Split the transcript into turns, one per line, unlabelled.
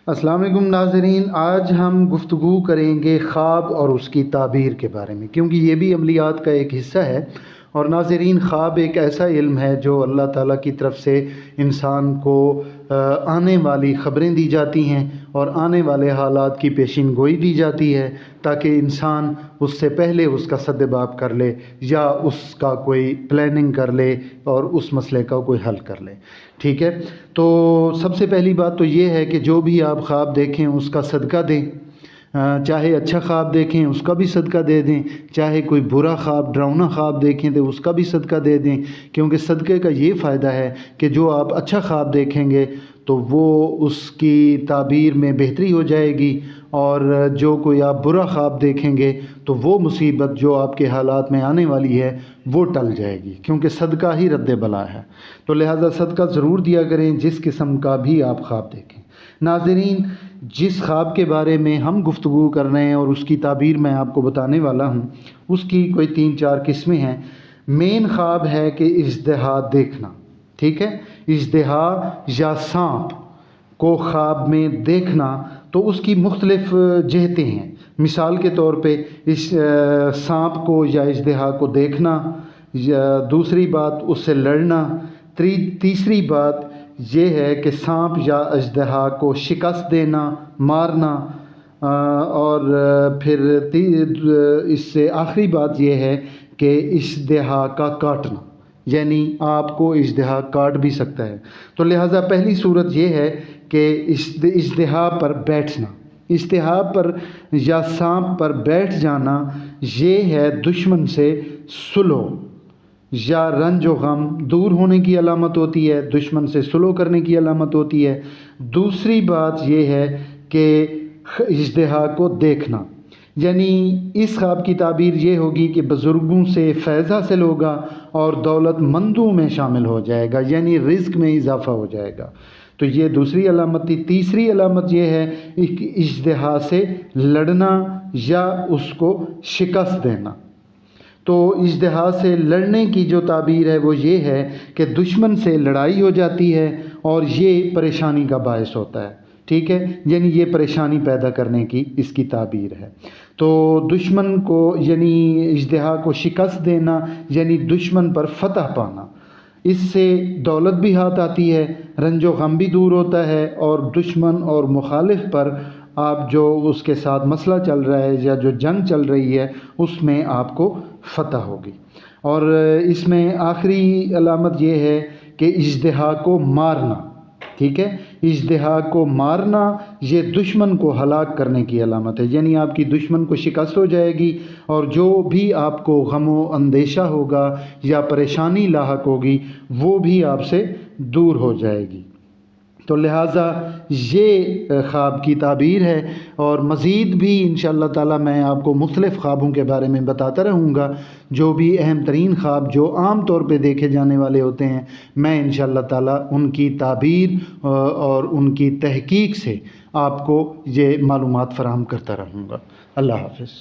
السلام علیکم ناظرین، آج ہم گفتگو کریں گے خواب اور اس کی تعبیر کے بارے میں، کیونکہ یہ بھی عملیات کا ایک حصہ ہے۔ اور ناظرین، خواب ایک ایسا علم ہے جو اللہ تعالیٰ کی طرف سے انسان کو آنے والی خبریں دی جاتی ہیں اور آنے والے حالات کی پیشین گوئی دی جاتی ہے، تاکہ انسان اس سے پہلے اس کا سدباب کر لے یا اس کا کوئی پلاننگ کر لے اور اس مسئلے کا کوئی حل کر لے۔ ٹھیک ہے، تو سب سے پہلی بات تو یہ ہے کہ جو بھی آپ خواب دیکھیں اس کا صدقہ دیں، چاہے اچھا خواب دیکھیں اس کا بھی صدقہ دے دیں، چاہے کوئی برا خواب ڈراؤنا خواب دیکھیں تو اس کا بھی صدقہ دے دیں، کیونکہ صدقے کا یہ فائدہ ہے کہ جو آپ اچھا خواب دیکھیں گے تو وہ اس کی تعبیر میں بہتری ہو جائے گی، اور جو کوئی آپ برا خواب دیکھیں گے تو وہ مصیبت جو آپ کے حالات میں آنے والی ہے وہ ٹل جائے گی، کیونکہ صدقہ ہی رد بلا ہے۔ تو لہٰذا صدقہ ضرور دیا کریں جس قسم کا بھی آپ خواب دیکھیں۔ ناظرین، جس خواب کے بارے میں ہم گفتگو کر رہے ہیں اور اس کی تعبیر میں آپ کو بتانے والا ہوں، اس کی کوئی 3-4 قسمیں ہیں۔ مین خواب ہے کہ اژدہا دیکھنا، ٹھیک ہے، اژدہا یا سانپ کو خواب میں دیکھنا، تو اس کی مختلف جہتیں ہیں۔ مثال کے طور پہ اس سانپ کو یا اژدہا کو دیکھنا، یا دوسری بات اس سے لڑنا، تیسری بات یہ ہے کہ سانپ یا اژدہا کو شکست دینا، مارنا، اور پھر اس سے آخری بات یہ ہے کہ اژدہا کا کاٹنا، یعنی آپ کو اژدہا کاٹ بھی سکتا ہے۔ تو لہٰذا پہلی صورت یہ ہے کہ اژدہا پر بیٹھنا، اژدہا پر یا سانپ پر بیٹھ جانا، یہ ہے دشمن سے صلح یا رنج و غم دور ہونے کی علامت ہوتی ہے، دشمن سے صلح کرنے کی علامت ہوتی ہے۔ دوسری بات یہ ہے کہ اژدہا کو دیکھنا، یعنی اس خواب کی تعبیر یہ ہوگی کہ بزرگوں سے فیض حاصل ہوگا اور دولت مندوں میں شامل ہو جائے گا، یعنی رزق میں اضافہ ہو جائے گا۔ تو یہ دوسری علامت تھی۔ تیسری علامت یہ ہے کہ اژدہا سے لڑنا یا اس کو شکست دینا۔ تو اژدہا سے لڑنے کی جو تعبیر ہے وہ یہ ہے کہ دشمن سے لڑائی ہو جاتی ہے اور یہ پریشانی کا باعث ہوتا ہے، ٹھیک ہے، یعنی یہ پریشانی پیدا کرنے کی اس کی تعبیر ہے۔ تو دشمن کو یعنی اژدہا کو شکست دینا یعنی دشمن پر فتح پانا، اس سے دولت بھی ہاتھ آتی ہے، رنج و غم بھی دور ہوتا ہے، اور دشمن اور مخالف پر آپ جو اس کے ساتھ مسئلہ چل رہا ہے یا جو جنگ چل رہی ہے اس میں آپ کو فتح ہوگی۔ اور اس میں آخری علامت یہ ہے کہ اژدہا کو مارنا، ٹھیک ہے، اژدہا کو مارنا یہ دشمن کو ہلاک کرنے کی علامت ہے، یعنی آپ کی دشمن کو شکست ہو جائے گی اور جو بھی آپ کو غم و اندیشہ ہوگا یا پریشانی لاحق ہوگی وہ بھی آپ سے دور ہو جائے گی۔ تو لہٰذا یہ خواب کی تعبیر ہے، اور مزید بھی انشاءاللہ تعالی میں آپ کو مختلف خوابوں کے بارے میں بتاتا رہوں گا۔ جو بھی اہم ترین خواب جو عام طور پہ دیکھے جانے والے ہوتے ہیں، میں انشاءاللہ تعالی ان کی تعبیر اور ان کی تحقیق سے آپ کو یہ معلومات فراہم کرتا رہوں گا۔ اللہ حافظ۔